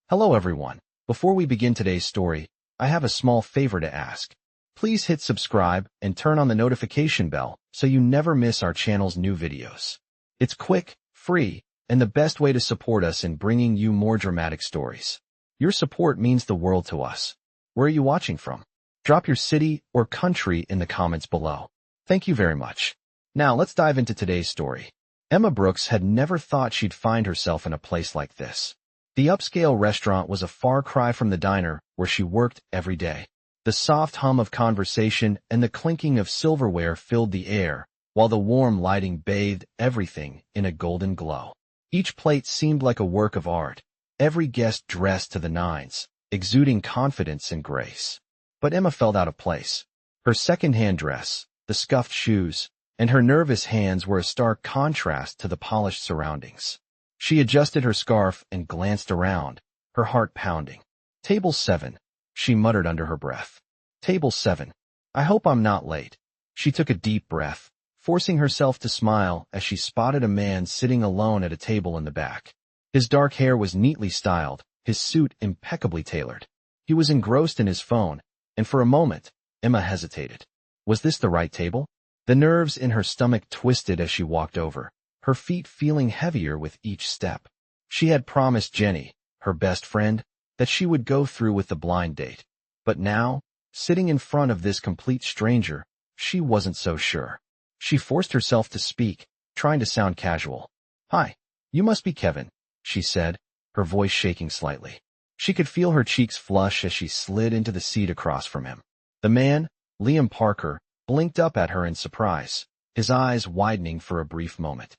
Hello everyone. Before we begin today's story, I have a small favor to ask. Please hit subscribe and turn on the notification bell so you never miss our channel's new videos. It's quick, free, and the best way to support us in bringing you more dramatic stories. Your support means the world to us. Where are you watching from? Drop your city or country in the comments below. Thank you very much. Now let's dive into today's story. Emma Brooks had never thought she'd find herself in a place like this. The upscale restaurant was a far cry from the diner where she worked every day. The soft hum of conversation and the clinking of silverware filled the air, while the warm lighting bathed everything in a golden glow. Each plate seemed like a work of art, every guest dressed to the nines, exuding confidence and grace. But Emma felt out of place. Her second-hand dress, the scuffed shoes, and her nervous hands were a stark contrast to the polished surroundings. She adjusted her scarf and glanced around, her heart pounding. "Table 7, she muttered under her breath. "Table 7. I hope I'm not late." She took a deep breath, forcing herself to smile as she spotted a man sitting alone at a table in the back. His dark hair was neatly styled, his suit impeccably tailored. He was engrossed in his phone, and for a moment, Emma hesitated. Was this the right table? The nerves in her stomach twisted as she walked over, her feet feeling heavier with each step. She had promised Jenny, her best friend, that she would go through with the blind date. But now, sitting in front of this complete stranger, she wasn't so sure. She forced herself to speak, trying to sound casual. "Hi, you must be Kevin," she said, her voice shaking slightly. She could feel her cheeks flush as she slid into the seat across from him. The man, Liam Parker, blinked up at her in surprise, his eyes widening for a brief moment.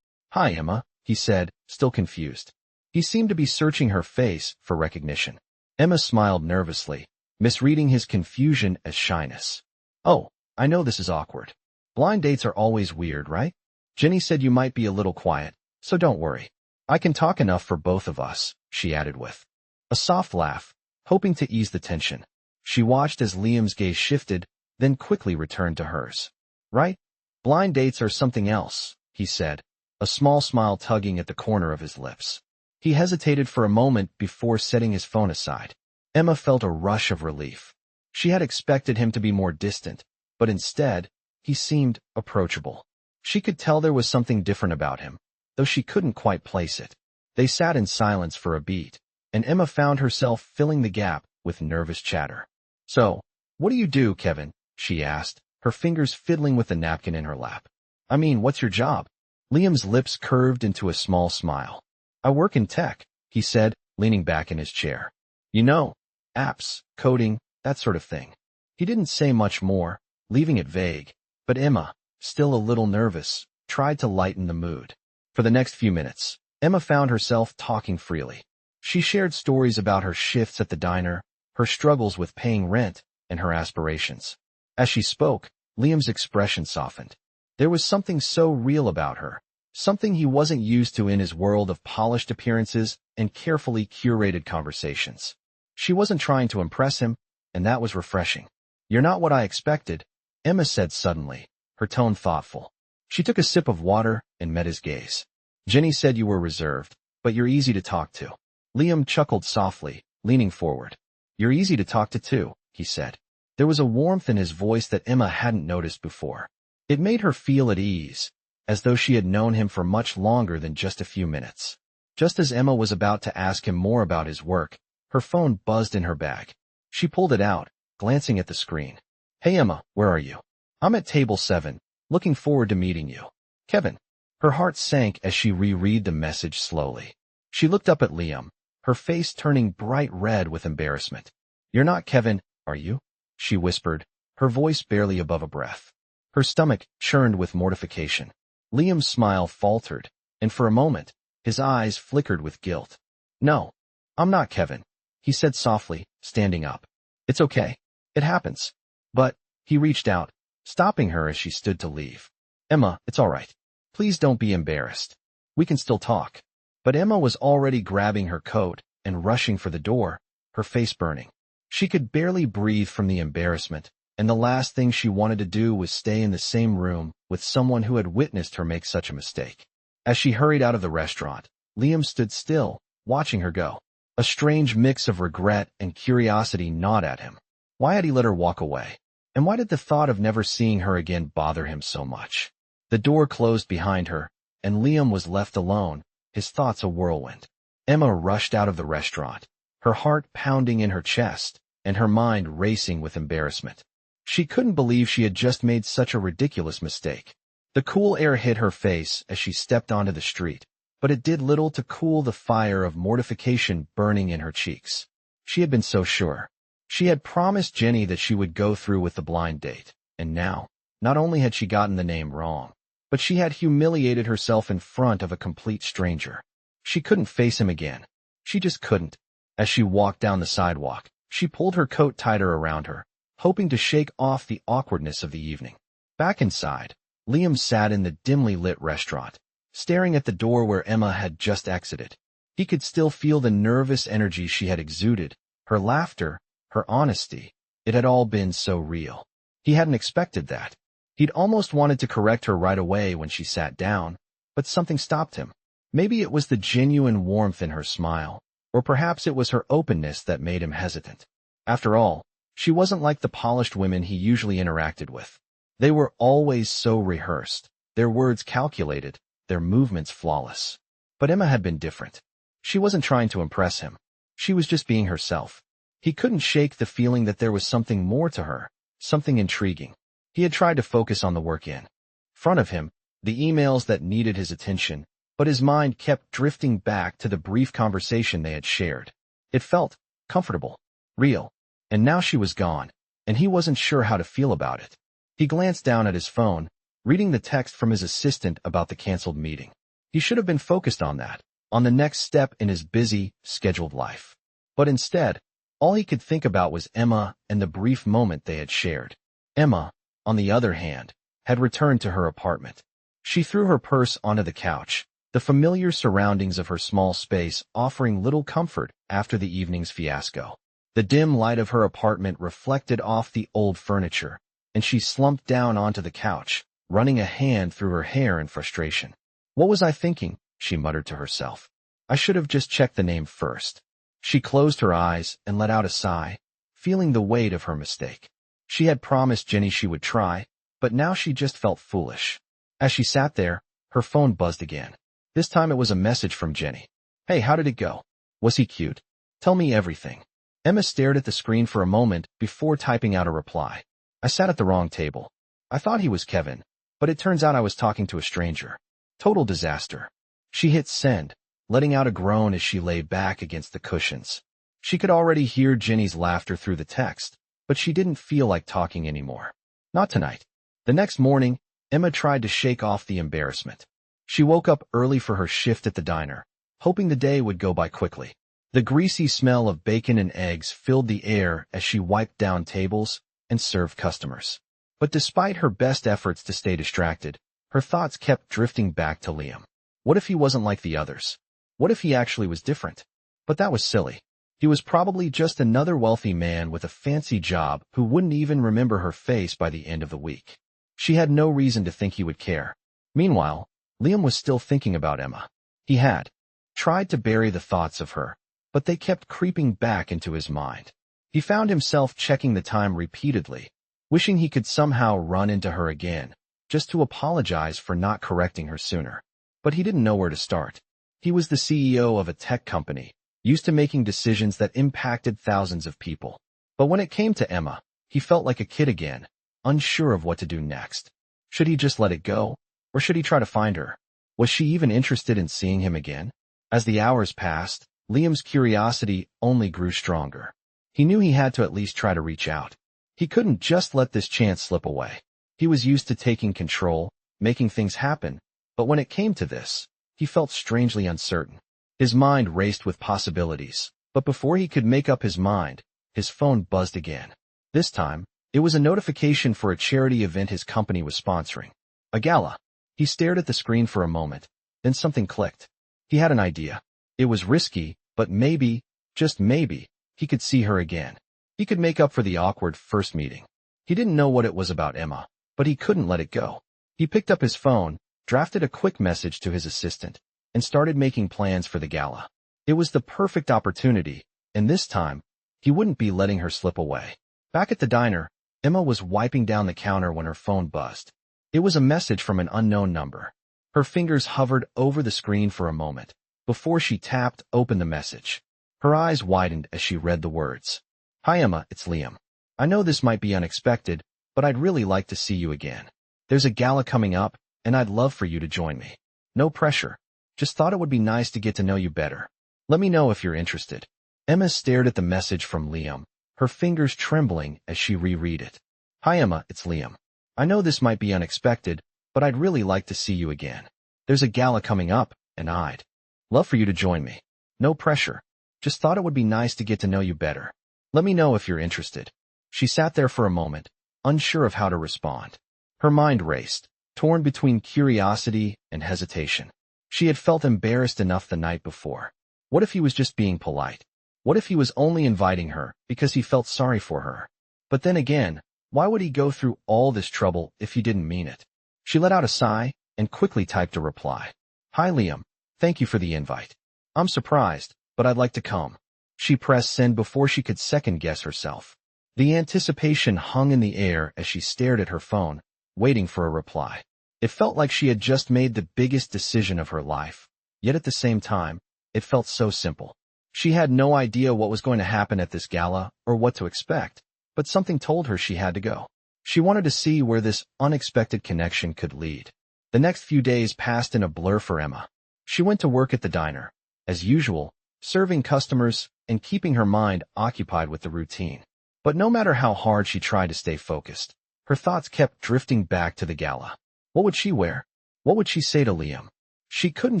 Hi, Emma," he said, still confused. He seemed to be searching her face for recognition. Emma smiled nervously, misreading his confusion as shyness. "Oh, I know this is awkward. Blind dates are always weird, right? Jenny said you might be a little quiet, so don't worry. I can talk enough for both of us," she added with a soft laugh, hoping to ease the tension. She watched as Liam's gaze shifted, then quickly returned to hers. "Right? Blind dates are something else," he said, a small smile tugging at the corner of his lips. He hesitated for a moment before setting his phone aside. Emma felt a rush of relief. She had expected him to be more distant, but instead, he seemed approachable. She could tell there was something different about him, though she couldn't quite place it. They sat in silence for a beat, and Emma found herself filling the gap with nervous chatter. "So, what do you do, Kevin?" she asked, her fingers fiddling with the napkin in her lap. "I mean, what's your job?" Liam's lips curved into a small smile. "I work in tech," he said, leaning back in his chair. "You know, apps, coding, that sort of thing." He didn't say much more, leaving it vague, but Emma, still a little nervous, tried to lighten the mood. For the next few minutes, Emma found herself talking freely. She shared stories about her shifts at the diner, her struggles with paying rent, and her aspirations. As she spoke, Liam's expression softened. There was something so real about her, something he wasn't used to in his world of polished appearances and carefully curated conversations. She wasn't trying to impress him, and that was refreshing. "You're not what I expected," Emma said suddenly, her tone thoughtful. She took a sip of water and met his gaze. "Jenny said you were reserved, but you're easy to talk to." Liam chuckled softly, leaning forward. "You're easy to talk to too," he said. There was a warmth in his voice that Emma hadn't noticed before. It made her feel at ease, as though she had known him for much longer than just a few minutes. Just as Emma was about to ask him more about his work, her phone buzzed in her bag. She pulled it out, glancing at the screen. "Hey Emma, where are you?" "I'm at table 7, looking forward to meeting you. Kevin." Her heart sank as she reread the message slowly. She looked up at Liam, her face turning bright red with embarrassment. "You're not Kevin, are you?" she whispered, her voice barely above a breath. Her stomach churned with mortification. Liam's smile faltered, and for a moment, his eyes flickered with guilt. "No, I'm not Kevin," he said softly, standing up. "It's okay. It happens." But, he reached out, stopping her as she stood to leave. "Emma, it's all right. Please don't be embarrassed. We can still talk." But Emma was already grabbing her coat and rushing for the door, her face burning. She could barely breathe from the embarrassment, and the last thing she wanted to do was stay in the same room with someone who had witnessed her make such a mistake. As she hurried out of the restaurant, Liam stood still, watching her go. A strange mix of regret and curiosity gnawed at him. Why had he let her walk away? And why did the thought of never seeing her again bother him so much? The door closed behind her, and Liam was left alone, his thoughts a whirlwind. Emma rushed out of the restaurant, her heart pounding in her chest, and her mind racing with embarrassment. She couldn't believe she had just made such a ridiculous mistake. The cool air hit her face as she stepped onto the street, but it did little to cool the fire of mortification burning in her cheeks. She had been so sure. She had promised Jenny that she would go through with the blind date, and now, not only had she gotten the name wrong, but she had humiliated herself in front of a complete stranger. She couldn't face him again. She just couldn't. As she walked down the sidewalk, she pulled her coat tighter around her, hoping to shake off the awkwardness of the evening. Back inside, Liam sat in the dimly lit restaurant, staring at the door where Emma had just exited. He could still feel the nervous energy she had exuded, her laughter, her honesty. It had all been so real. He hadn't expected that. He'd almost wanted to correct her right away when she sat down, but something stopped him. Maybe it was the genuine warmth in her smile, or perhaps it was her openness that made him hesitant. After all, she wasn't like the polished women he usually interacted with. They were always so rehearsed, their words calculated, their movements flawless. But Emma had been different. She wasn't trying to impress him. She was just being herself. He couldn't shake the feeling that there was something more to her, something intriguing. He had tried to focus on the work in front of him, the emails that needed his attention, but his mind kept drifting back to the brief conversation they had shared. It felt comfortable, real, and now she was gone, and he wasn't sure how to feel about it. He glanced down at his phone, reading the text from his assistant about the canceled meeting. He should have been focused on that, on the next step in his busy, scheduled life. But instead, all he could think about was Emma and the brief moment they had shared. Emma, on the other hand, had returned to her apartment. She threw her purse onto the couch, the familiar surroundings of her small space offering little comfort after the evening's fiasco. The dim light of her apartment reflected off the old furniture, and she slumped down onto the couch, running a hand through her hair in frustration. "What was I thinking?" she muttered to herself. "I should have just checked the name first." She closed her eyes and let out a sigh, feeling the weight of her mistake. She had promised Jenny she would try, but now she just felt foolish. As she sat there, her phone buzzed again. This time it was a message from Jenny. "Hey, how did it go? Was he cute? Tell me everything." Emma stared at the screen for a moment before typing out a reply. "I sat at the wrong table. I thought he was Kevin, but it turns out I was talking to a stranger. Total disaster." She hit send, letting out a groan as she lay back against the cushions. She could already hear Jenny's laughter through the text, but she didn't feel like talking anymore. Not tonight. The next morning, Emma tried to shake off the embarrassment. She woke up early for her shift at the diner, hoping the day would go by quickly. The greasy smell of bacon and eggs filled the air as she wiped down tables and served customers. But despite her best efforts to stay distracted, her thoughts kept drifting back to Liam. What if he wasn't like the others? What if he actually was different? But that was silly. He was probably just another wealthy man with a fancy job who wouldn't even remember her face by the end of the week. She had no reason to think he would care. Meanwhile, Liam was still thinking about Emma. He had tried to bury the thoughts of her, but they kept creeping back into his mind. He found himself checking the time repeatedly, wishing he could somehow run into her again, just to apologize for not correcting her sooner. But he didn't know where to start. He was the CEO of a tech company, used to making decisions that impacted thousands of people. But when it came to Emma, he felt like a kid again, unsure of what to do next. Should he just let it go? Or should he try to find her? Was she even interested in seeing him again? As the hours passed, Liam's curiosity only grew stronger. He knew he had to at least try to reach out. He couldn't just let this chance slip away. He was used to taking control, making things happen, but when it came to this, he felt strangely uncertain. His mind raced with possibilities, but before he could make up his mind, his phone buzzed again. This time, it was a notification for a charity event his company was sponsoring. A gala. He stared at the screen for a moment, then something clicked. He had an idea. It was risky, but maybe, just maybe, he could see her again. He could make up for the awkward first meeting. He didn't know what it was about Emma, but he couldn't let it go. He picked up his phone, drafted a quick message to his assistant, and started making plans for the gala. It was the perfect opportunity, and this time, he wouldn't be letting her slip away. Back at the diner, Emma was wiping down the counter when her phone buzzed. It was a message from an unknown number. Her fingers hovered over the screen for a moment before she tapped open the message. Her eyes widened as she read the words. "Hi Emma, it's Liam. I know this might be unexpected, but I'd really like to see you again. There's a gala coming up, and I'd love for you to join me. No pressure. Just thought it would be nice to get to know you better. Let me know if you're interested." Emma stared at the message from Liam, her fingers trembling as she reread it. "Hi Emma, it's Liam. I know this might be unexpected, but I'd really like to see you again. There's a gala coming up, and I'd love for you to join me. No pressure. Just thought it would be nice to get to know you better. Let me know if you're interested." She sat there for a moment, unsure of how to respond. Her mind raced, torn between curiosity and hesitation. She had felt embarrassed enough the night before. What if he was just being polite? What if he was only inviting her because he felt sorry for her? But then again, why would he go through all this trouble if he didn't mean it? She let out a sigh and quickly typed a reply. "Hi Liam, thank you for the invite. I'm surprised, but I'd like to come." She pressed send before she could second-guess herself. The anticipation hung in the air as she stared at her phone, waiting for a reply. It felt like she had just made the biggest decision of her life, yet at the same time, it felt so simple. She had no idea what was going to happen at this gala or what to expect, but something told her she had to go. She wanted to see where this unexpected connection could lead. The next few days passed in a blur for Emma. She went to work at the diner, as usual, serving customers and keeping her mind occupied with the routine. But no matter how hard she tried to stay focused, her thoughts kept drifting back to the gala. What would she wear? What would she say to Liam? She couldn't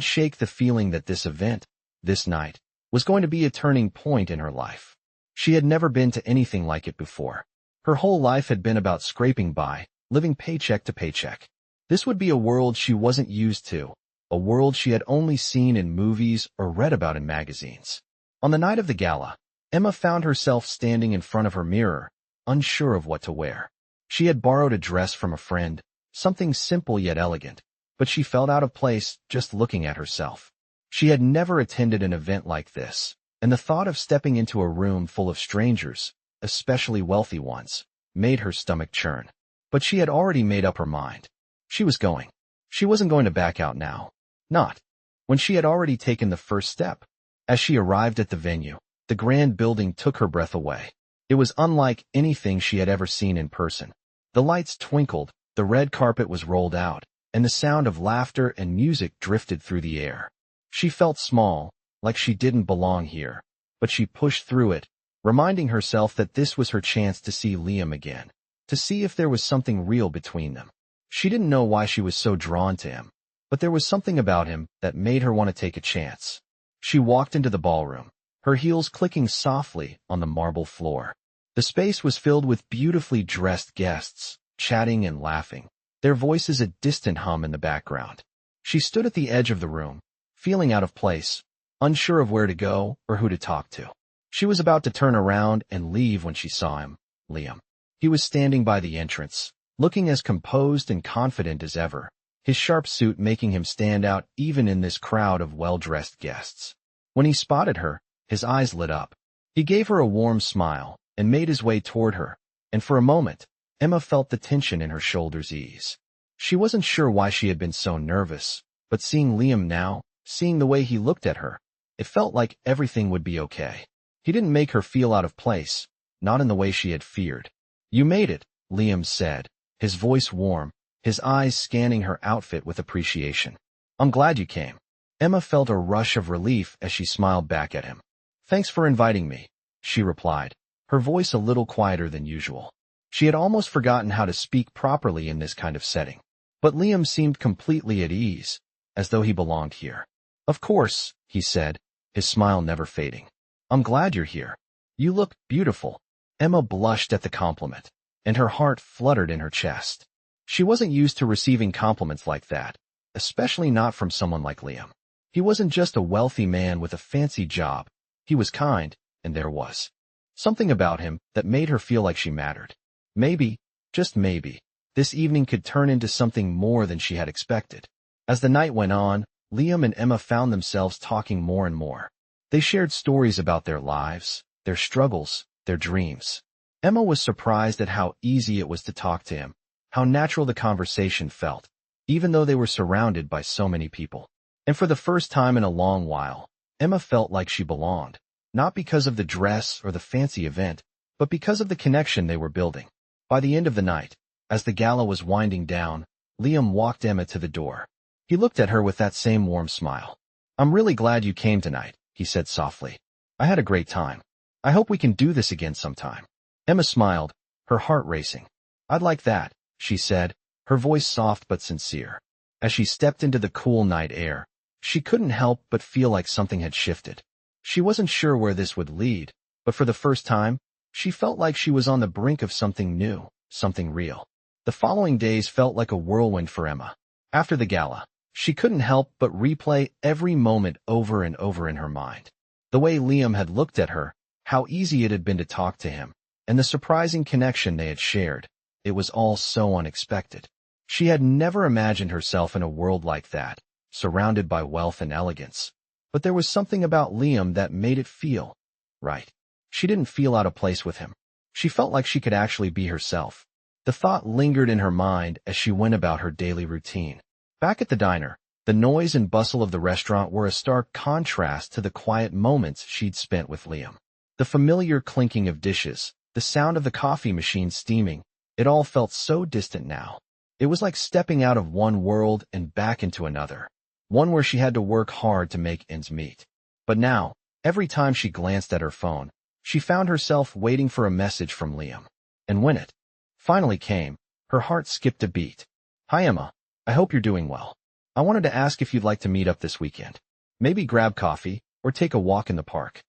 shake the feeling that this event, this night, was going to be a turning point in her life. She had never been to anything like it before. Her whole life had been about scraping by, living paycheck to paycheck. This would be a world she wasn't used to, a world she had only seen in movies or read about in magazines. On the night of the gala, Emma found herself standing in front of her mirror, unsure of what to wear. She had borrowed a dress from a friend, something simple yet elegant, but she felt out of place just looking at herself. She had never attended an event like this, and the thought of stepping into a room full of strangers, especially wealthy ones, made her stomach churn. But she had already made up her mind. She was going. She wasn't going to back out now. Not when she had already taken the first step. As she arrived at the venue, the grand building took her breath away. It was unlike anything she had ever seen in person. The lights twinkled, the red carpet was rolled out, and the sound of laughter and music drifted through the air. She felt small, like she didn't belong here, but she pushed through it, reminding herself that this was her chance to see Liam again, to see if there was something real between them. She didn't know why she was so drawn to him, but there was something about him that made her want to take a chance. She walked into the ballroom, her heels clicking softly on the marble floor. The space was filled with beautifully dressed guests, chatting and laughing, their voices a distant hum in the background. She stood at the edge of the room, feeling out of place, unsure of where to go or who to talk to. She was about to turn around and leave when she saw him, Liam. He was standing by the entrance, looking as composed and confident as ever, his sharp suit making him stand out even in this crowd of well-dressed guests. When he spotted her, his eyes lit up. He gave her a warm smile and made his way toward her, and for a moment, Emma felt the tension in her shoulders ease. She wasn't sure why she had been so nervous, but seeing Liam now, seeing the way he looked at her, it felt like everything would be okay. He didn't make her feel out of place, not in the way she had feared. "You made it," Liam said, his voice warm, his eyes scanning her outfit with appreciation. "I'm glad you came." Emma felt a rush of relief as she smiled back at him. "Thanks for inviting me," she replied, her voice a little quieter than usual. She had almost forgotten how to speak properly in this kind of setting. But Liam seemed completely at ease, as though he belonged here. "Of course," he said, his smile never fading. "I'm glad you're here. You look beautiful." Emma blushed at the compliment, and her heart fluttered in her chest. She wasn't used to receiving compliments like that, especially not from someone like Liam. He wasn't just a wealthy man with a fancy job. He was kind, and there was something about him that made her feel like she mattered. Maybe, just maybe, this evening could turn into something more than she had expected. As the night went on, Liam and Emma found themselves talking more and more. They shared stories about their lives, their struggles, their dreams. Emma was surprised at how easy it was to talk to him, how natural the conversation felt, even though they were surrounded by so many people. And for the first time in a long while, Emma felt like she belonged, not because of the dress or the fancy event, but because of the connection they were building. By the end of the night, as the gala was winding down, Liam walked Emma to the door. He looked at her with that same warm smile. "I'm really glad you came tonight," he said softly. "I had a great time. I hope we can do this again sometime." Emma smiled, her heart racing. "I'd like that," she said, her voice soft but sincere. As she stepped into the cool night air, she couldn't help but feel like something had shifted. She wasn't sure where this would lead, but for the first time, she felt like she was on the brink of something new, something real. The following days felt like a whirlwind for Emma. After the gala, she couldn't help but replay every moment over and over in her mind. The way Liam had looked at her, how easy it had been to talk to him, and the surprising connection they had shared. It was all so unexpected. She had never imagined herself in a world like that, surrounded by wealth and elegance. But there was something about Liam that made it feel right. She didn't feel out of place with him. She felt like she could actually be herself. The thought lingered in her mind as she went about her daily routine. Back at the diner, the noise and bustle of the restaurant were a stark contrast to the quiet moments she'd spent with Liam. The familiar clinking of dishes, the sound of the coffee machine steaming, it all felt so distant now. It was like stepping out of one world and back into another, one where she had to work hard to make ends meet. But now, every time she glanced at her phone, she found herself waiting for a message from Liam. And when it finally came, her heart skipped a beat. "Hi Emma, I hope you're doing well. I wanted to ask if you'd like to meet up this weekend. Maybe grab coffee, or take a walk in the park."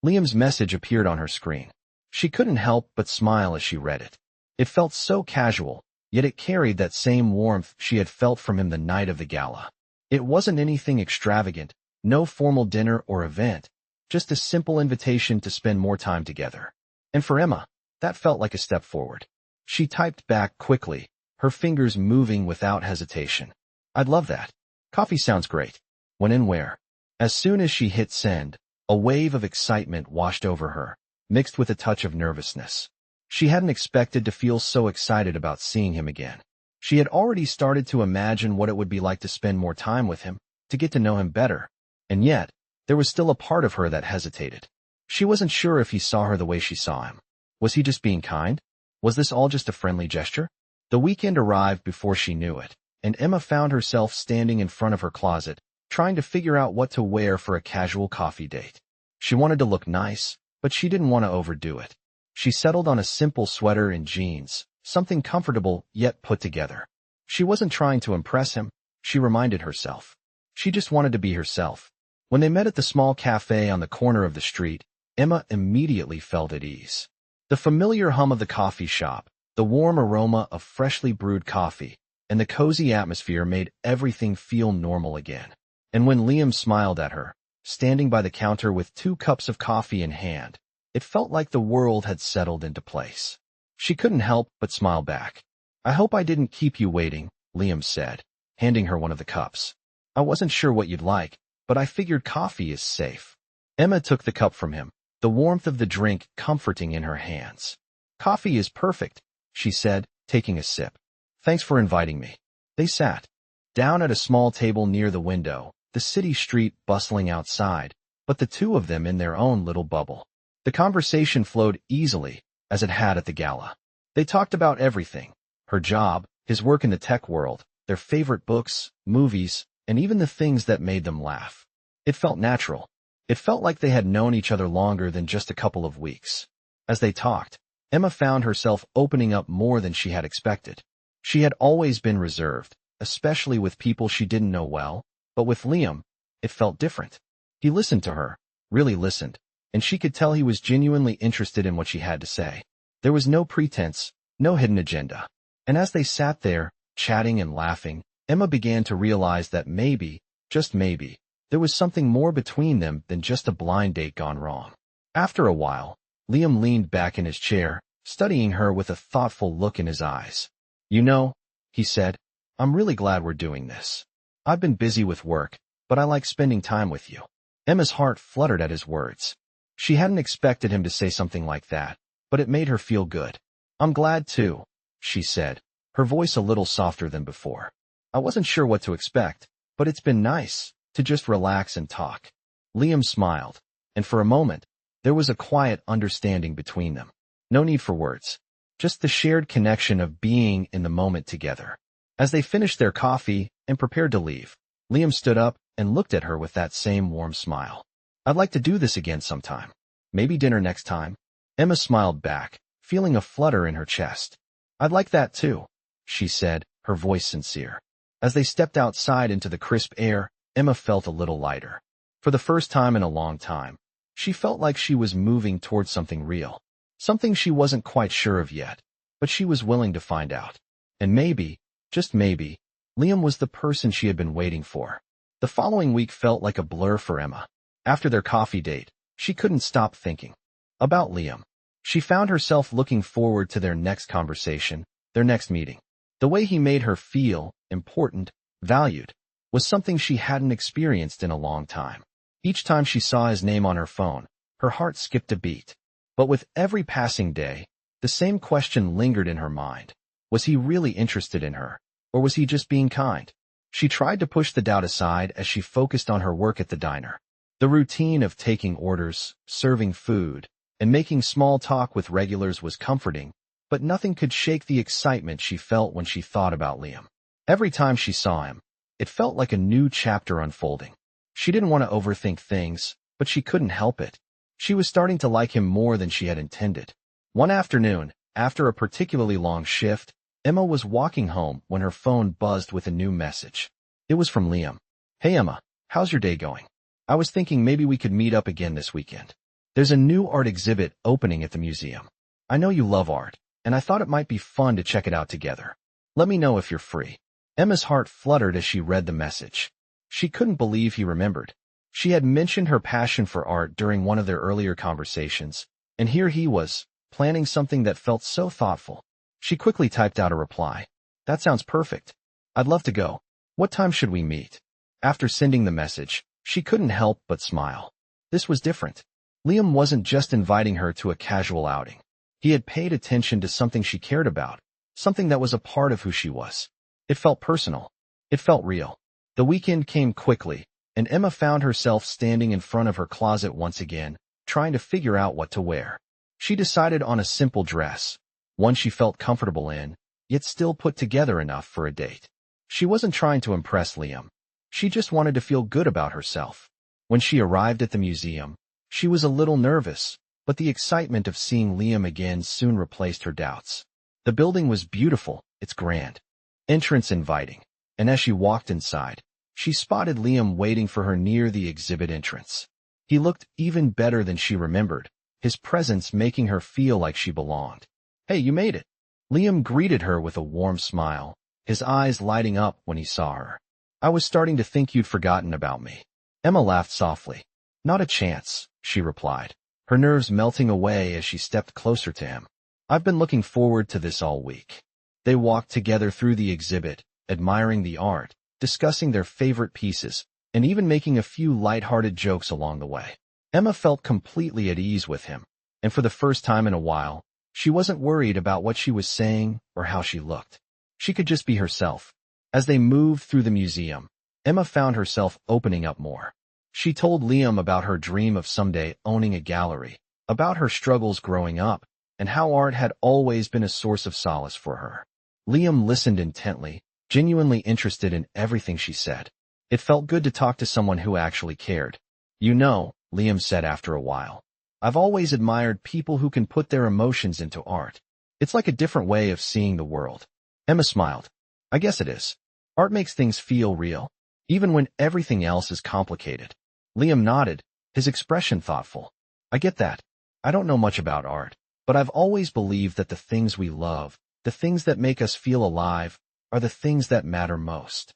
Liam's message appeared on her screen. She couldn't help but smile as she read it. It felt so casual, yet it carried that same warmth she had felt from him the night of the gala. It wasn't anything extravagant, no formal dinner or event, just a simple invitation to spend more time together. And for Emma, that felt like a step forward. She typed back quickly, her fingers moving without hesitation. "I'd love that. Coffee sounds great. When and where?" As soon as she hit send, a wave of excitement washed over her, mixed with a touch of nervousness. She hadn't expected to feel so excited about seeing him again. She had already started to imagine what it would be like to spend more time with him, to get to know him better. And yet, there was still a part of her that hesitated. She wasn't sure if he saw her the way she saw him. Was he just being kind? Was this all just a friendly gesture? The weekend arrived before she knew it, and Emma found herself standing in front of her closet, trying to figure out what to wear for a casual coffee date. She wanted to look nice, but she didn't want to overdo it. She settled on a simple sweater and jeans, something comfortable yet put together. She wasn't trying to impress him, she reminded herself. She just wanted to be herself. When they met at the small cafe on the corner of the street, Emma immediately felt at ease. The familiar hum of the coffee shop, the warm aroma of freshly brewed coffee, and the cozy atmosphere made everything feel normal again. And when Liam smiled at her, standing by the counter with 2 cups of coffee in hand, it felt like the world had settled into place. She couldn't help but smile back. "I hope I didn't keep you waiting," Liam said, handing her one of the cups. "I wasn't sure what you'd like, but I figured coffee is safe." Emma took the cup from him, the warmth of the drink comforting in her hands. "Coffee is perfect," she said, taking a sip. "Thanks for inviting me." They sat down at a small table near the window, the city street bustling outside, but the two of them in their own little bubble. The conversation flowed easily, as it had at the gala. They talked about everything: her job, his work in the tech world, their favorite books, movies, and even the things that made them laugh. It felt natural. It felt like they had known each other longer than just a couple of weeks. As they talked, Emma found herself opening up more than she had expected. She had always been reserved, especially with people she didn't know well, but with Liam, it felt different. He listened to her, really listened, and she could tell he was genuinely interested in what she had to say. There was no pretense, no hidden agenda. And as they sat there, chatting and laughing, Emma began to realize that maybe, just maybe, there was something more between them than just a blind date gone wrong. After a while, Liam leaned back in his chair, studying her with a thoughtful look in his eyes. "You know," he said, "I'm really glad we're doing this. I've been busy with work, but I like spending time with you. Emma's heart fluttered at his words. She hadn't expected him to say something like that, but it made her feel good. "I'm glad too," she said, her voice a little softer than before. "I wasn't sure what to expect, but it's been nice to just relax and talk." Liam smiled, and for a moment, there was a quiet understanding between them. No need for words, just the shared connection of being in the moment together. As they finished their coffee and prepared to leave, Liam stood up and looked at her with that same warm smile. "I'd like to do this again sometime. Maybe dinner next time." Emma smiled back, feeling a flutter in her chest. "I'd like that too," she said, her voice sincere. As they stepped outside into the crisp air, Emma felt a little lighter. For the first time in a long time, she felt like she was moving towards something real. Something she wasn't quite sure of yet, but she was willing to find out. And maybe, just maybe, Liam was the person she had been waiting for. The following week felt like a blur for Emma. After their coffee date, she couldn't stop thinking about Liam. She found herself looking forward to their next conversation, their next meeting. The way he made her feel important, valued, was something she hadn't experienced in a long time. Each time she saw his name on her phone, her heart skipped a beat. But with every passing day, the same question lingered in her mind. Was he really interested in her, or was he just being kind? She tried to push the doubt aside as she focused on her work at the diner. The routine of taking orders, serving food, and making small talk with regulars was comforting, but nothing could shake the excitement she felt when she thought about Liam. Every time she saw him, it felt like a new chapter unfolding. She didn't want to overthink things, but she couldn't help it. She was starting to like him more than she had intended. One afternoon, after a particularly long shift, Emma was walking home when her phone buzzed with a new message. It was from Liam. "Hey Emma, how's your day going? I was thinking maybe we could meet up again this weekend. There's a new art exhibit opening at the museum. I know you love art, and I thought it might be fun to check it out together. Let me know if you're free." Emma's heart fluttered as she read the message. She couldn't believe he remembered. She had mentioned her passion for art during one of their earlier conversations, and here he was, planning something that felt so thoughtful. She quickly typed out a reply. "That sounds perfect. I'd love to go. What time should we meet?" After sending the message, she couldn't help but smile. This was different. Liam wasn't just inviting her to a casual outing. He had paid attention to something she cared about, something that was a part of who she was. It felt personal. It felt real. The weekend came quickly, and Emma found herself standing in front of her closet once again, trying to figure out what to wear. She decided on a simple dress, one she felt comfortable in, yet still put together enough for a date. She wasn't trying to impress Liam. She just wanted to feel good about herself. When she arrived at the museum, she was a little nervous, but the excitement of seeing Liam again soon replaced her doubts. The building was beautiful, its grand entrance inviting, and as she walked inside, she spotted Liam waiting for her near the exhibit entrance. He looked even better than she remembered, his presence making her feel like she belonged. "Hey, you made it." Liam greeted her with a warm smile, his eyes lighting up when he saw her. "I was starting to think you'd forgotten about me." Emma laughed softly. "Not a chance," she replied, her nerves melting away as she stepped closer to him. "I've been looking forward to this all week." They walked together through the exhibit, admiring the art, discussing their favorite pieces, and even making a few light-hearted jokes along the way. Emma felt completely at ease with him, and for the first time in a while, she wasn't worried about what she was saying or how she looked. She could just be herself. As they moved through the museum, Emma found herself opening up more. She told Liam about her dream of someday owning a gallery, about her struggles growing up, and how art had always been a source of solace for her. Liam listened intently, genuinely interested in everything she said. It felt good to talk to someone who actually cared. "You know," Liam said after a while, "I've always admired people who can put their emotions into art. It's like a different way of seeing the world." Emma smiled. "I guess it is. Art makes things feel real, even when everything else is complicated." Liam nodded, his expression thoughtful. "I get that. I don't know much about art, but I've always believed that the things we love, the things that make us feel alive, are the things that matter most."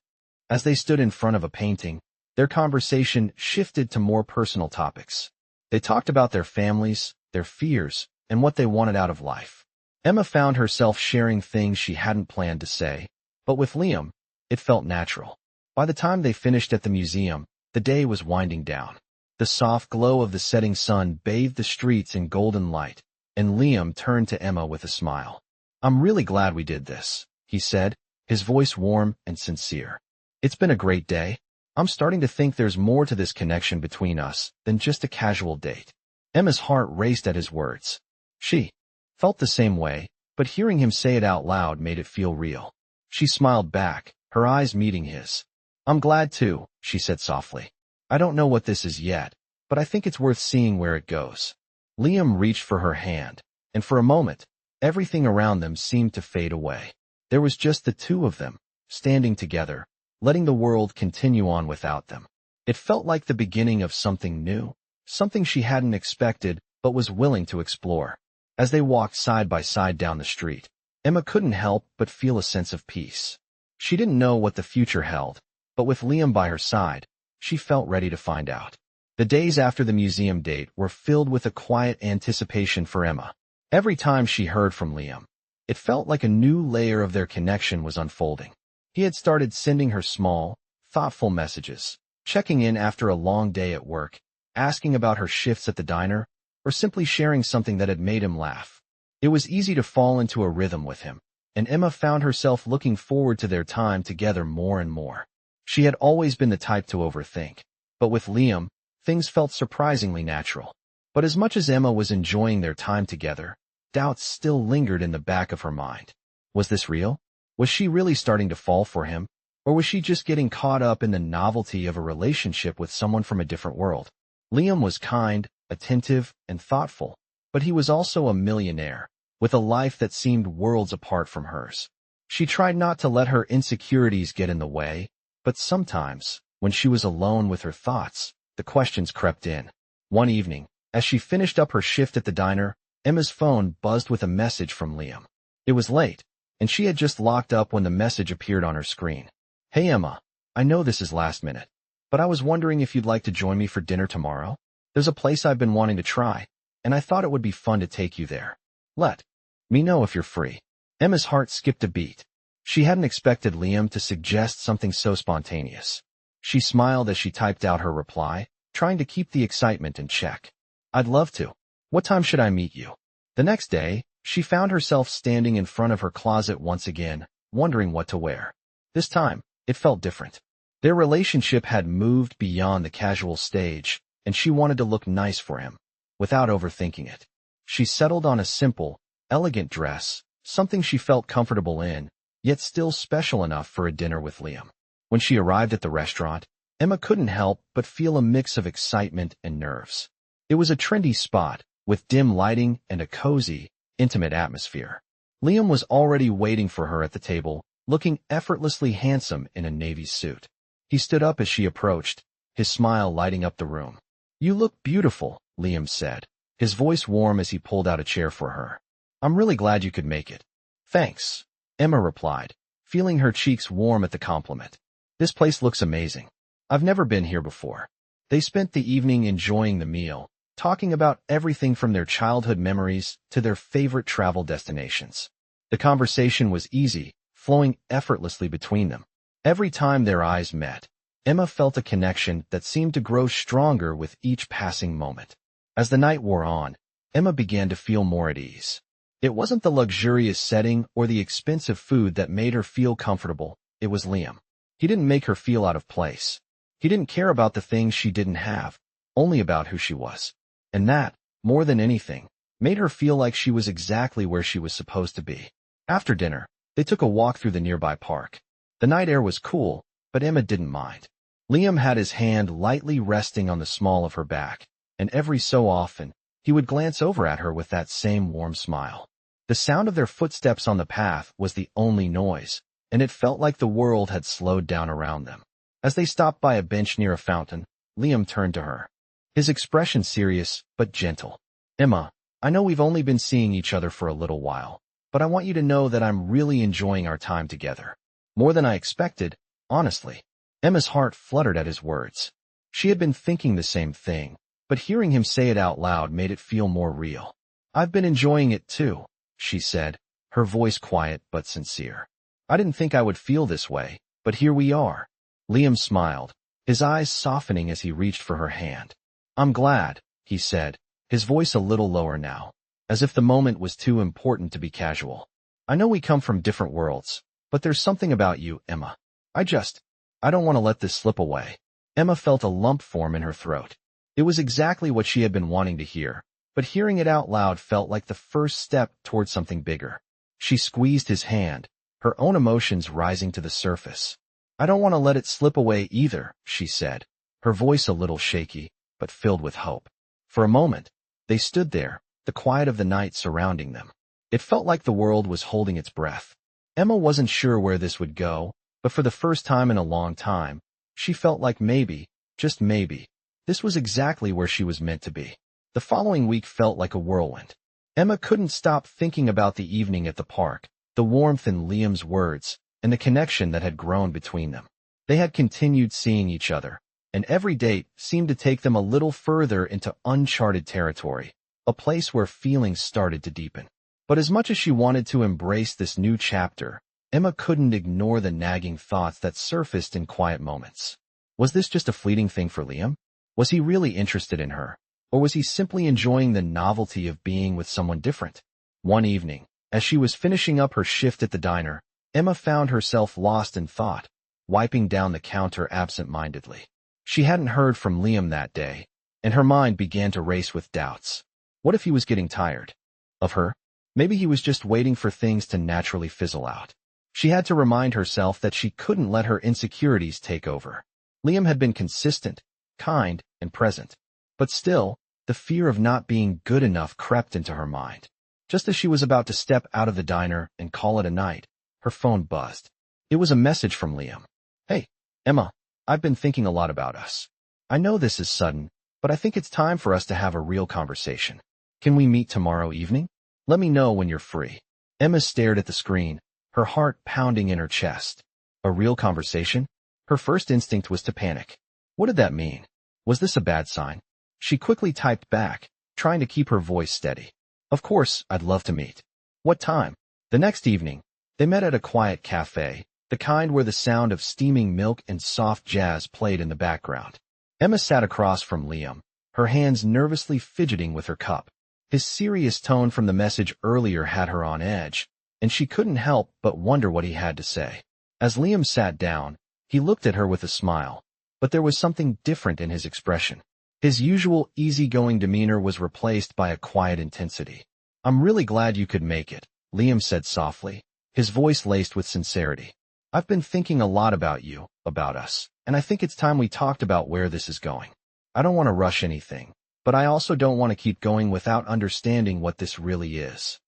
As they stood in front of a painting, their conversation shifted to more personal topics. They talked about their families, their fears, and what they wanted out of life. Emma found herself sharing things she hadn't planned to say, but with Liam, it felt natural. By the time they finished at the museum, the day was winding down. The soft glow of the setting sun bathed the streets in golden light, and Liam turned to Emma with a smile. "I'm really glad we did this," he said, his voice warm and sincere. "It's been a great day. I'm starting to think there's more to this connection between us than just a casual date." Emma's heart raced at his words. She felt the same way, but hearing him say it out loud made it feel real. She smiled back, her eyes meeting his. "I'm glad too," she said softly. "I don't know what this is yet, but I think it's worth seeing where it goes." Liam reached for her hand, and for a moment, everything around them seemed to fade away. There was just the two of them, standing together, letting the world continue on without them. It felt like the beginning of something new, something she hadn't expected but was willing to explore. As they walked side by side down the street, Emma couldn't help but feel a sense of peace. She didn't know what the future held, but with Liam by her side, she felt ready to find out. The days after the museum date were filled with a quiet anticipation for Emma. Every time she heard from Liam, it felt like a new layer of their connection was unfolding. He had started sending her small, thoughtful messages, checking in after a long day at work, asking about her shifts at the diner, or simply sharing something that had made him laugh. It was easy to fall into a rhythm with him, and Emma found herself looking forward to their time together more and more. She had always been the type to overthink, but with Liam, things felt surprisingly natural. But as much as Emma was enjoying their time together, doubts still lingered in the back of her mind. Was this real? Was she really starting to fall for him? Or was she just getting caught up in the novelty of a relationship with someone from a different world? Liam was kind, attentive, and thoughtful, but he was also a millionaire, with a life that seemed worlds apart from hers. She tried not to let her insecurities get in the way, but sometimes, when she was alone with her thoughts, the questions crept in. One evening, as she finished up her shift at the diner, Emma's phone buzzed with a message from Liam. It was late, and she had just locked up when the message appeared on her screen. "Hey Emma, I know this is last minute, but I was wondering if you'd like to join me for dinner tomorrow. There's a place I've been wanting to try, and I thought it would be fun to take you there. Let me know if you're free." Emma's heart skipped a beat. She hadn't expected Liam to suggest something so spontaneous. She smiled as she typed out her reply, trying to keep the excitement in check. "I'd love to. What time should I meet you?" The next day, she found herself standing in front of her closet once again, wondering what to wear. This time, it felt different. Their relationship had moved beyond the casual stage, and she wanted to look nice for him, without overthinking it. She settled on a simple, elegant dress, something she felt comfortable in, yet still special enough for a dinner with Liam. When she arrived at the restaurant, Emma couldn't help but feel a mix of excitement and nerves. It was a trendy spot, with dim lighting and a cozy, intimate atmosphere. Liam was already waiting for her at the table, looking effortlessly handsome in a navy suit. He stood up as she approached, his smile lighting up the room. "You look beautiful," Liam said, his voice warm as he pulled out a chair for her. "I'm really glad you could make it." "Thanks," Emma replied, feeling her cheeks warm at the compliment. "This place looks amazing. I've never been here before." They spent the evening enjoying the meal, talking about everything from their childhood memories to their favorite travel destinations. The conversation was easy, flowing effortlessly between them. Every time their eyes met, Emma felt a connection that seemed to grow stronger with each passing moment. As the night wore on, Emma began to feel more at ease. It wasn't the luxurious setting or the expensive food that made her feel comfortable, it was Liam. He didn't make her feel out of place. He didn't care about the things she didn't have, only about who she was. And that, more than anything, made her feel like she was exactly where she was supposed to be. After dinner, they took a walk through the nearby park. The night air was cool, but Emma didn't mind. Liam had his hand lightly resting on the small of her back, and every so often, he would glance over at her with that same warm smile. The sound of their footsteps on the path was the only noise, and it felt like the world had slowed down around them. As they stopped by a bench near a fountain, Liam turned to her, his expression serious but gentle. "Emma, I know we've only been seeing each other for a little while, but I want you to know that I'm really enjoying our time together. More than I expected, honestly." Emma's heart fluttered at his words. She had been thinking the same thing, but hearing him say it out loud made it feel more real. "I've been enjoying it too," she said, her voice quiet but sincere. "I didn't think I would feel this way, but here we are." Liam smiled, his eyes softening as he reached for her hand. I'm glad, he said, his voice a little lower now, as if the moment was too important to be casual. I know we come from different worlds, but there's something about you, Emma. I don't want to let this slip away. Emma felt a lump form in her throat. It was exactly what she had been wanting to hear, but hearing it out loud felt like the first step toward something bigger. She squeezed his hand, her own emotions rising to the surface. I don't want to let it slip away either, she said, her voice a little shaky, but filled with hope. For a moment, they stood there, the quiet of the night surrounding them. It felt like the world was holding its breath. Emma wasn't sure where this would go, but for the first time in a long time, she felt like maybe, just maybe, this was exactly where she was meant to be. The following week felt like a whirlwind. Emma couldn't stop thinking about the evening at the park, the warmth in Liam's words, and the connection that had grown between them. They had continued seeing each other, and every date seemed to take them a little further into uncharted territory, a place where feelings started to deepen. But as much as she wanted to embrace this new chapter, Emma couldn't ignore the nagging thoughts that surfaced in quiet moments. Was this just a fleeting thing for Liam? Was he really interested in her? Or was he simply enjoying the novelty of being with someone different? One evening, as she was finishing up her shift at the diner, Emma found herself lost in thought, wiping down the counter absent-mindedly. She hadn't heard from Liam that day, and her mind began to race with doubts. What if he was getting tired of her? Maybe he was just waiting for things to naturally fizzle out. She had to remind herself that she couldn't let her insecurities take over. Liam had been consistent, kind, and present. But still, the fear of not being good enough crept into her mind. Just as she was about to step out of the diner and call it a night, her phone buzzed. It was a message from Liam. Hey, Emma, I've been thinking a lot about us. I know this is sudden, but I think it's time for us to have a real conversation. Can we meet tomorrow evening? Let me know when you're free. Emma stared at the screen, her heart pounding in her chest. A real conversation? Her first instinct was to panic. What did that mean? Was this a bad sign? She quickly typed back, trying to keep her voice steady. Of course, I'd love to meet. What time? The next evening, they met at a quiet cafe, the kind where the sound of steaming milk and soft jazz played in the background. Emma sat across from Liam, her hands nervously fidgeting with her cup. His serious tone from the message earlier had her on edge, and she couldn't help but wonder what he had to say. As Liam sat down, he looked at her with a smile, but there was something different in his expression. His usual easygoing demeanor was replaced by a quiet intensity. I'm really glad you could make it, Liam said softly, his voice laced with sincerity. I've been thinking a lot about you, about us, and I think it's time we talked about where this is going. I don't want to rush anything, but I also don't want to keep going without understanding what this really is.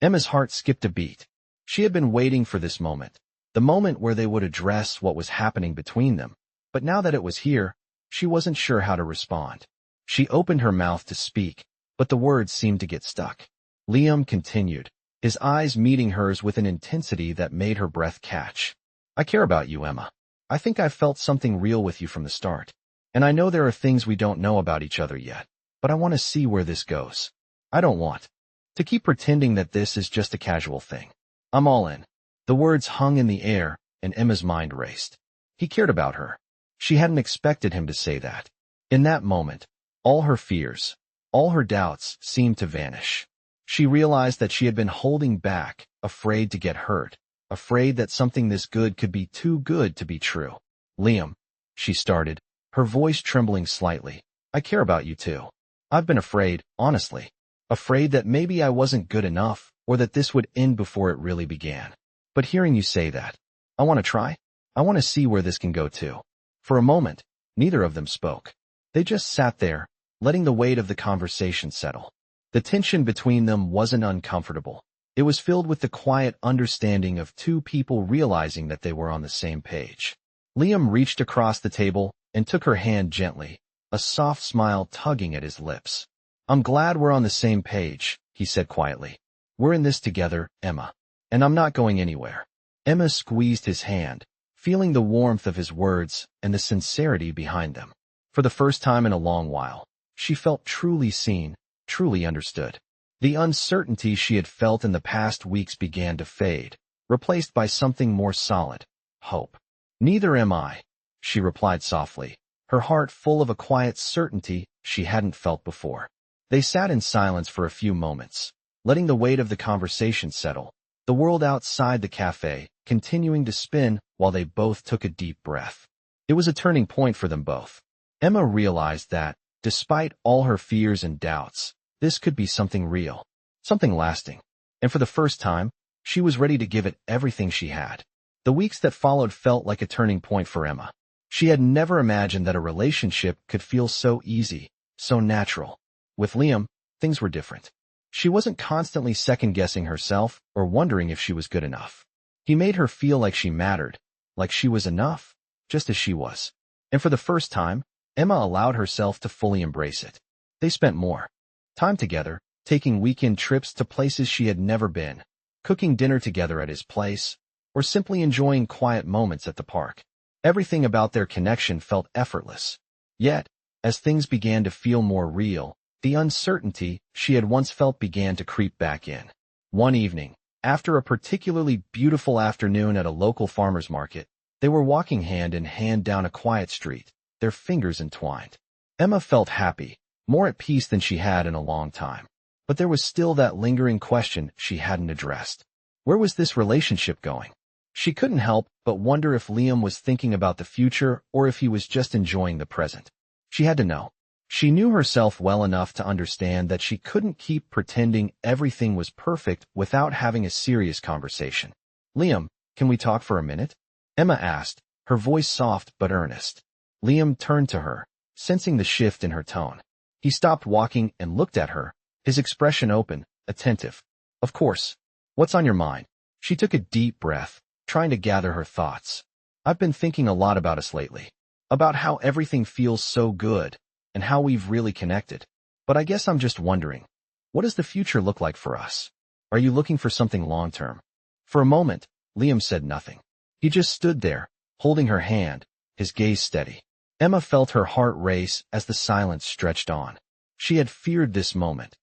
Emma's heart skipped a beat. She had been waiting for this moment, the moment where they would address what was happening between them, but now that it was here, she wasn't sure how to respond. She opened her mouth to speak, but the words seemed to get stuck. Liam continued, his eyes meeting hers with an intensity that made her breath catch. I care about you, Emma. I think I've felt something real with you from the start. And I know there are things we don't know about each other yet, but I want to see where this goes. I don't want to keep pretending that this is just a casual thing. I'm all in. The words hung in the air, and Emma's mind raced. He cared about her. She hadn't expected him to say that. In that moment, all her fears, all her doubts seemed to vanish. She realized that she had been holding back, afraid to get hurt, afraid that something this good could be too good to be true. Liam, she started, her voice trembling slightly. I care about you too. I've been afraid, honestly. Afraid that maybe I wasn't good enough, or that this would end before it really began. But hearing you say that, I want to try. I want to see where this can go too. For a moment, neither of them spoke. They just sat there, letting the weight of the conversation settle. The tension between them wasn't uncomfortable. It was filled with the quiet understanding of two people realizing that they were on the same page. Liam reached across the table and took her hand gently, a soft smile tugging at his lips. I'm glad we're on the same page, he said quietly. We're in this together, Emma. And I'm not going anywhere. Emma squeezed his hand, feeling the warmth of his words and the sincerity behind them. For the first time in a long while, she felt truly seen, truly understood. The uncertainty she had felt in the past weeks began to fade, replaced by something more solid, hope. Neither am I, she replied softly, her heart full of a quiet certainty she hadn't felt before. They sat in silence for a few moments, letting the weight of the conversation settle, the world outside the cafe continuing to spin while they both took a deep breath. It was a turning point for them both. Emma realized that, despite all her fears and doubts, this could be something real, something lasting. And for the first time, she was ready to give it everything she had. The weeks that followed felt like a turning point for Emma. She had never imagined that a relationship could feel so easy, so natural. With Liam, things were different. She wasn't constantly second-guessing herself or wondering if she was good enough. He made her feel like she mattered, like she was enough, just as she was. And for the first time, Emma allowed herself to fully embrace it. They spent more time together, taking weekend trips to places she had never been, cooking dinner together at his place, or simply enjoying quiet moments at the park. Everything about their connection felt effortless. Yet, as things began to feel more real, the uncertainty she had once felt began to creep back in. One evening, after a particularly beautiful afternoon at a local farmer's market, they were walking hand in hand down a quiet street, their fingers entwined. Emma felt happy, more at peace than she had in a long time. But there was still that lingering question she hadn't addressed. Where was this relationship going? She couldn't help but wonder if Liam was thinking about the future or if he was just enjoying the present. She had to know. She knew herself well enough to understand that she couldn't keep pretending everything was perfect without having a serious conversation. "Liam, can we talk for a minute?" Emma asked, her voice soft but earnest. Liam turned to her, sensing the shift in her tone. He stopped walking and looked at her, his expression open, attentive. "Of course. What's on your mind?" She took a deep breath, trying to gather her thoughts. "I've been thinking a lot about us lately. About how everything feels so good, and how we've really connected. But I guess I'm just wondering, what does the future look like for us? Are you looking for something long-term?" For a moment, Liam said nothing. He just stood there, holding her hand, his gaze steady. Emma felt her heart race as the silence stretched on. She had feared this moment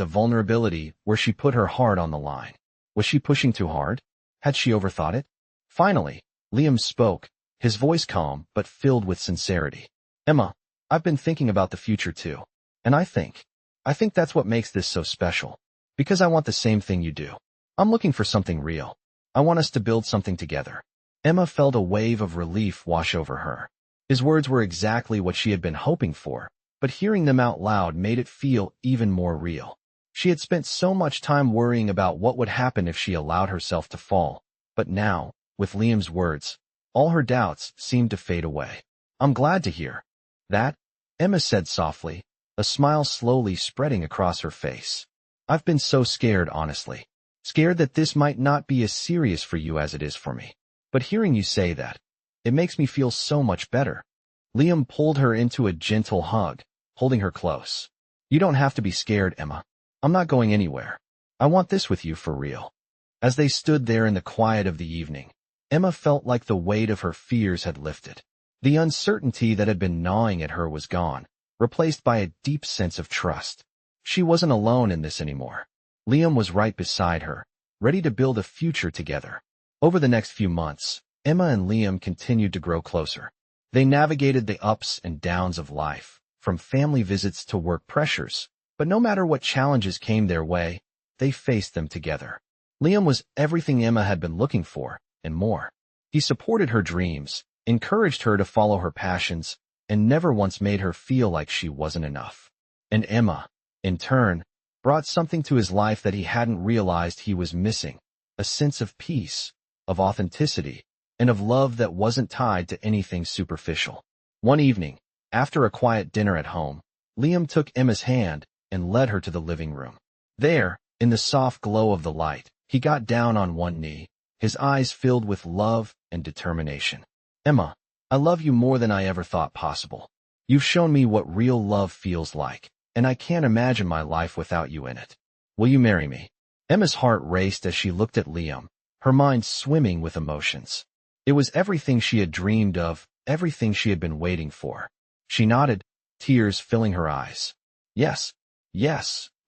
of vulnerability where she put her heart on the line. Was she pushing too hard? Had she overthought it? Finally, Liam spoke, his voice calm but filled with sincerity. "Emma, I've been thinking about the future too. And I think that's what makes this so special. Because I want the same thing you do. I'm looking for something real. I want us to build something together." Emma felt a wave of relief wash over her. His words were exactly what she had been hoping for, but hearing them out loud made it feel even more real. She had spent so much time worrying about what would happen if she allowed herself to fall, but now, with Liam's words, all her doubts seemed to fade away. "I'm glad to hear that," Emma said softly, a smile slowly spreading across her face. "I've been so scared, honestly. Scared that this might not be as serious for you as it is for me. But hearing you say that, it makes me feel so much better." Liam pulled her into a gentle hug, holding her close. "You don't have to be scared, Emma. I'm not going anywhere. I want this with you for real." As they stood there in the quiet of the evening, Emma felt like the weight of her fears had lifted. The uncertainty that had been gnawing at her was gone, replaced by a deep sense of trust. She wasn't alone in this anymore. Liam was right beside her, ready to build a future together. Over the next few months, Emma and Liam continued to grow closer. They navigated the ups and downs of life, from family visits to work pressures, but no matter what challenges came their way, they faced them together. Liam was everything Emma had been looking for, and more. He supported her dreams, encouraged her to follow her passions, and never once made her feel like she wasn't enough. And Emma, in turn, brought something to his life that he hadn't realized he was missing, a sense of peace, of authenticity, and of love that wasn't tied to anything superficial. One evening, after a quiet dinner at home, Liam took Emma's hand and led her to the living room. There, in the soft glow of the light, he got down on one knee, his eyes filled with love and determination. "Emma, I love you more than I ever thought possible. You've shown me what real love feels like, and I can't imagine my life without you in it. Will you marry me?" Emma's heart raced as she looked at Liam, her mind swimming with emotions. It was everything she had dreamed of, everything she had been waiting for. She nodded, tears filling her eyes. Yes,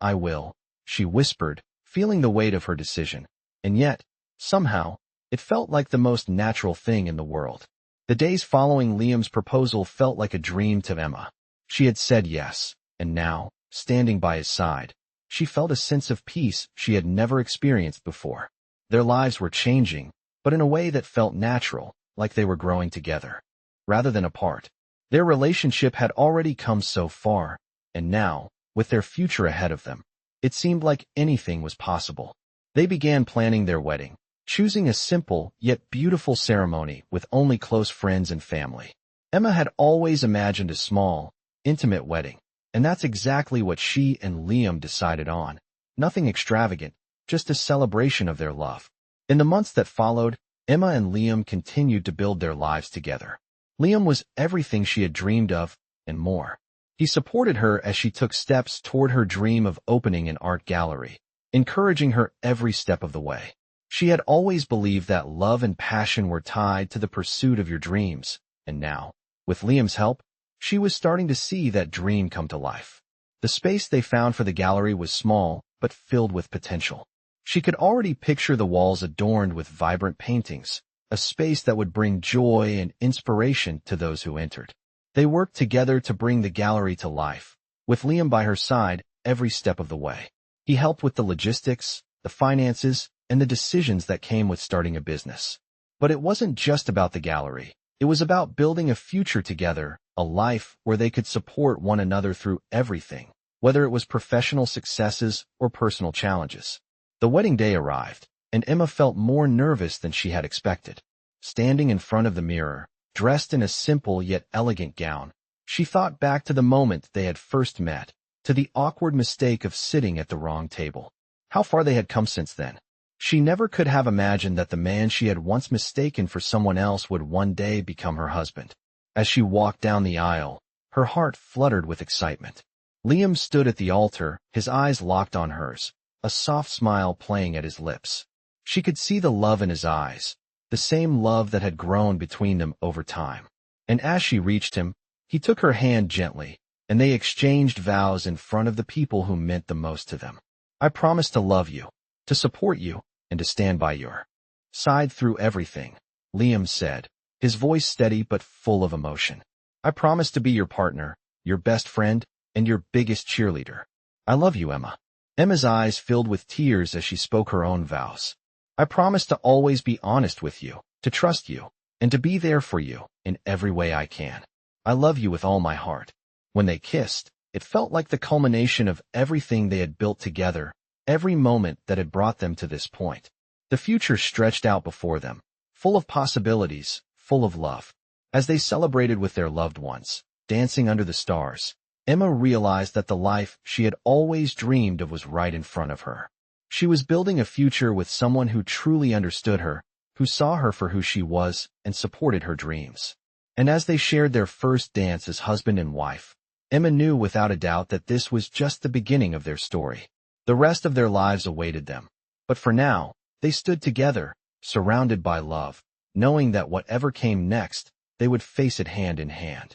I will," she whispered, feeling the weight of her decision. And yet, somehow, it felt like the most natural thing in the world. The days following Liam's proposal felt like a dream to Emma. She had said yes, and now, standing by his side, she felt a sense of peace she had never experienced before. Their lives were changing, but in a way that felt natural, like they were growing together, rather than apart. Their relationship had already come so far, and now, with their future ahead of them, it seemed like anything was possible. They began planning their wedding, choosing a simple yet beautiful ceremony with only close friends and family. Emma had always imagined a small, intimate wedding, and that's exactly what she and Liam decided on. Nothing extravagant, just a celebration of their love. In the months that followed, Emma and Liam continued to build their lives together. Liam was everything she had dreamed of, and more. He supported her as she took steps toward her dream of opening an art gallery, encouraging her every step of the way. She had always believed that love and passion were tied to the pursuit of your dreams, and now, with Liam's help, she was starting to see that dream come to life. The space they found for the gallery was small, but filled with potential. She could already picture the walls adorned with vibrant paintings, a space that would bring joy and inspiration to those who entered. They worked together to bring the gallery to life, with Liam by her side every step of the way. He helped with the logistics, the finances, and the decisions that came with starting a business. But it wasn't just about the gallery. It was about building a future together, a life where they could support one another through everything, whether it was professional successes or personal challenges. The wedding day arrived, and Emma felt more nervous than she had expected. Standing in front of the mirror, dressed in a simple yet elegant gown, she thought back to the moment they had first met, to the awkward mistake of sitting at the wrong table. How far they had come since then. She never could have imagined that the man she had once mistaken for someone else would one day become her husband. As she walked down the aisle, her heart fluttered with excitement. Liam stood at the altar, his eyes locked on hers, a soft smile playing at his lips. She could see the love in his eyes, the same love that had grown between them over time. And as she reached him, he took her hand gently, and they exchanged vows in front of the people who meant the most to them. "I promise to love you, to support you, and to stand by your side through everything," Liam said, his voice steady but full of emotion. "I promise to be your partner, your best friend, and your biggest cheerleader. I love you, Emma." Emma's eyes filled with tears as she spoke her own vows. "I promise to always be honest with you, to trust you, and to be there for you in every way I can. I love you with all my heart." When they kissed, it felt like the culmination of everything they had built together, every moment that had brought them to this point. The future stretched out before them, full of possibilities, full of love. As they celebrated with their loved ones, dancing under the stars, Emma realized that the life she had always dreamed of was right in front of her. She was building a future with someone who truly understood her, who saw her for who she was and supported her dreams. And as they shared their first dance as husband and wife, Emma knew without a doubt that this was just the beginning of their story. The rest of their lives awaited them. But for now, they stood together, surrounded by love, knowing that whatever came next, they would face it hand in hand.